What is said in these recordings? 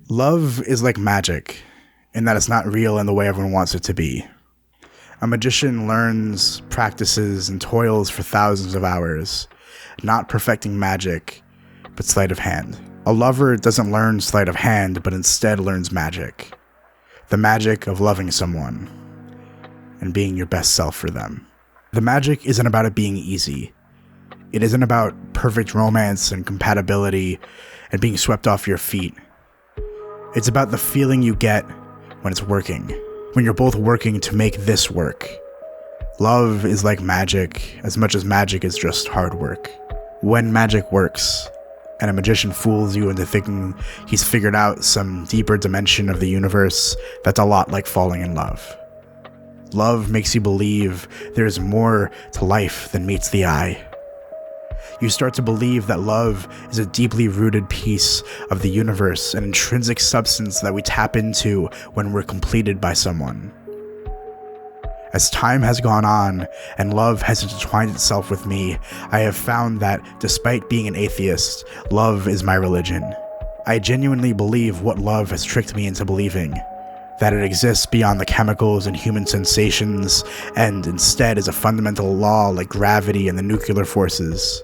Love is like magic, in that it's not real in the way everyone wants it to be. A magician learns, practices, and toils for thousands of hours, not perfecting magic, but sleight of hand. A lover doesn't learn sleight of hand, but instead learns magic. The magic of loving someone, and being your best self for them. The magic isn't about it being easy. It isn't about perfect romance and compatibility and being swept off your feet. It's about the feeling you get when it's working, when you're both working to make this work. Love is like magic, as much as magic is just hard work. When magic works, and a magician fools you into thinking he's figured out some deeper dimension of the universe, that's a lot like falling in love. Love makes you believe there's more to life than meets the eye. You start to believe that love is a deeply rooted piece of the universe, an intrinsic substance that we tap into when we're completed by someone. As time has gone on and love has intertwined itself with me, I have found that despite being an atheist, love is my religion. I genuinely believe what love has tricked me into believing, that it exists beyond the chemicals and human sensations, and instead is a fundamental law like gravity and the nuclear forces.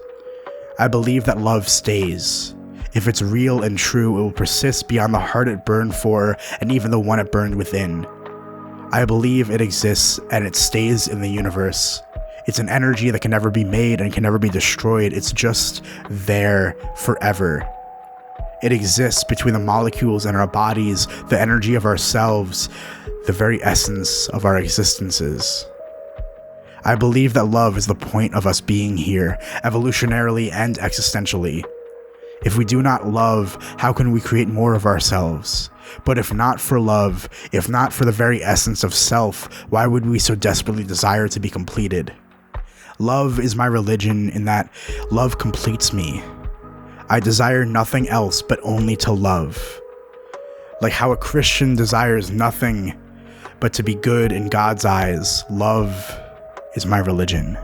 I believe that love stays. If it's real and true, it will persist beyond the heart it burned for and even the one it burned within. I believe it exists and it stays in the universe. It's an energy that can never be made and can never be destroyed. It's just there forever. It exists between the molecules in our bodies, the energy of ourselves, the very essence of our existences. I believe that love is the point of us being here, evolutionarily and existentially. If we do not love, how can we create more of ourselves? But if not for love, if not for the very essence of self, why would we so desperately desire to be completed? Love is my religion in that love completes me. I desire nothing else but only to love. Like how a Christian desires nothing but to be good in God's eyes, love is my religion.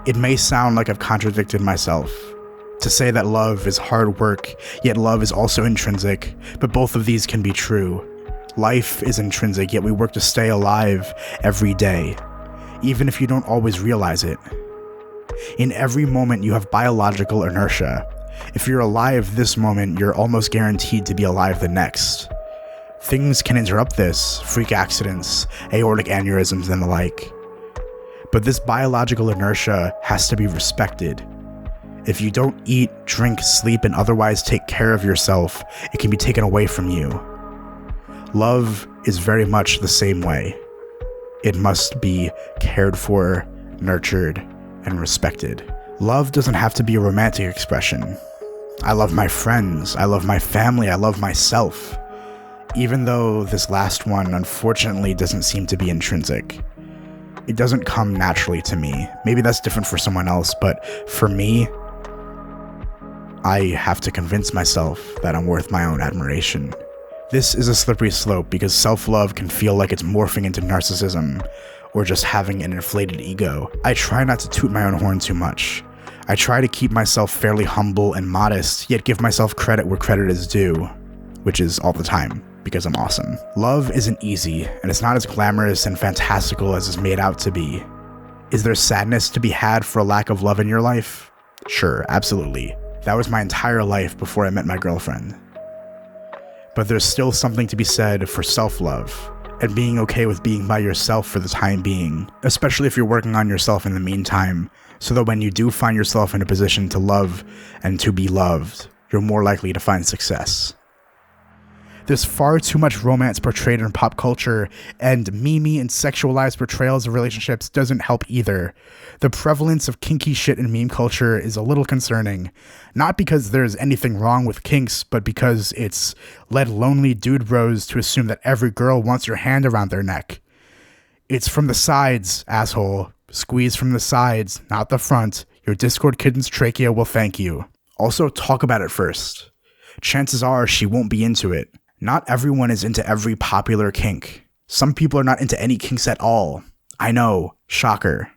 It may sound like I've contradicted myself to say that love is hard work, yet love is also intrinsic, but both of these can be true. Life is intrinsic, yet we work to stay alive every day, even if you don't always realize it. In every moment, you have biological inertia. If you're alive this moment, you're almost guaranteed to be alive the next. Things can interrupt this, freak accidents, aortic aneurysms, and the like. But this biological inertia has to be respected. If you don't eat, drink, sleep, and otherwise take care of yourself, it can be taken away from you. Love is very much the same way. It must be cared for, nurtured, and respected. Love doesn't have to be a romantic expression. I love my friends, I love my family, I love myself. Even though this last one unfortunately doesn't seem to be intrinsic. It doesn't come naturally to me. Maybe that's different for someone else, but for me, I have to convince myself that I'm worth my own admiration. This is a slippery slope because self-love can feel like it's morphing into narcissism or just having an inflated ego. I try not to toot my own horn too much. I try to keep myself fairly humble and modest, yet give myself credit where credit is due, which is all the time, because I'm awesome. Love isn't easy, and it's not as glamorous and fantastical as it's made out to be. Is there sadness to be had for a lack of love in your life? Sure, absolutely. That was my entire life before I met my girlfriend. But there's still something to be said for self-love, and being okay with being by yourself for the time being, especially if you're working on yourself in the meantime, so that when you do find yourself in a position to love and to be loved, you're more likely to find success. There's far too much romance portrayed in pop culture, and memey and sexualized portrayals of relationships doesn't help either. The prevalence of kinky shit in meme culture is a little concerning. Not because there's anything wrong with kinks, but because it's led lonely dude bros to assume that every girl wants your hand around their neck. It's from the sides, asshole. Squeeze from the sides, not the front. Your Discord kitten's trachea will thank you. Also, talk about it first. Chances are she won't be into it. Not everyone is into every popular kink. Some people are not into any kinks at all. I know, shocker.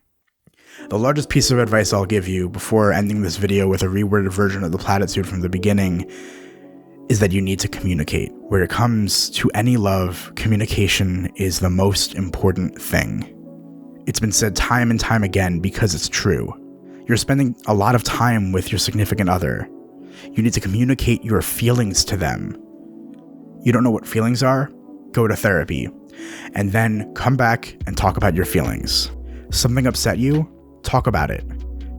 The largest piece of advice I'll give you before ending this video with a reworded version of the platitude from the beginning is that you need to communicate. Where it comes to any love, communication is the most important thing. It's been said time and time again because it's true. You're spending a lot of time with your significant other. You need to communicate your feelings to them. You don't know what feelings are? Go to therapy. And then come back and talk about your feelings. Something upset you? Talk about it.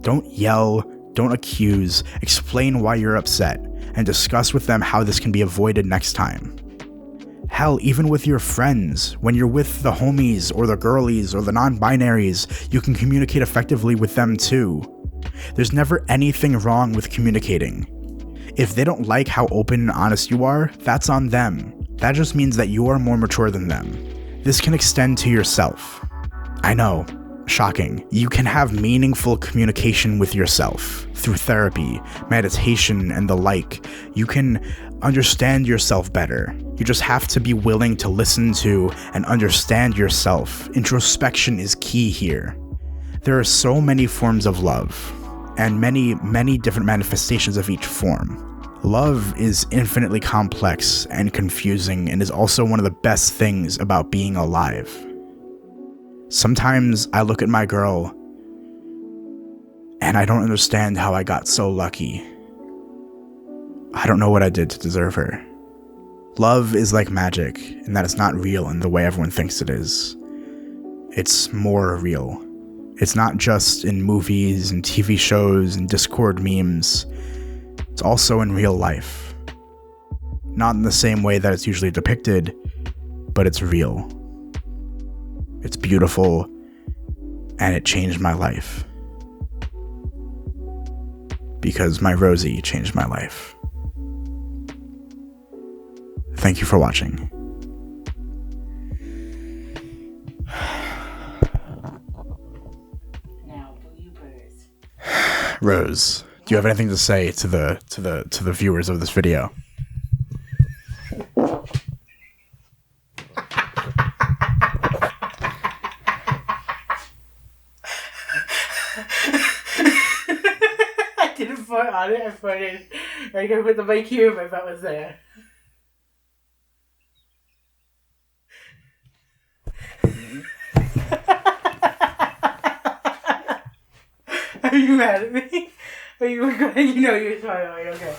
Don't yell, don't accuse, explain why you're upset, and discuss with them how this can be avoided next time. Hell, even with your friends, when you're with the homies or the girlies or the non-binaries, you can communicate effectively with them too. There's never anything wrong with communicating. If they don't like how open and honest you are, that's on them. That just means that you are more mature than them. This can extend to yourself. I know, shocking. You can have meaningful communication with yourself through therapy, meditation, and the like. You can understand yourself better. You just have to be willing to listen to and understand yourself. Introspection is key here. There are so many forms of love, and many different manifestations of each form. Love is infinitely complex and confusing, and is also one of the best things about being alive. Sometimes I look at my girl, and I don't understand how I got so lucky. I don't know what I did to deserve her. Love is like magic, and that it's not real in the way everyone thinks it is. It's more real. It's not just in movies and TV shows and Discord memes. It's also in real life. Not in the same way that it's usually depicted, but it's real. It's beautiful, and it changed my life. Because my Rosie changed my life. Thank you for watching. Now, bloopers. Rose, do you have anything to say to the viewers of this video? I didn't put on it. I put it. I put the mic here, my butt was there. Are you mad at me? Are you? You know you're sorry. Okay.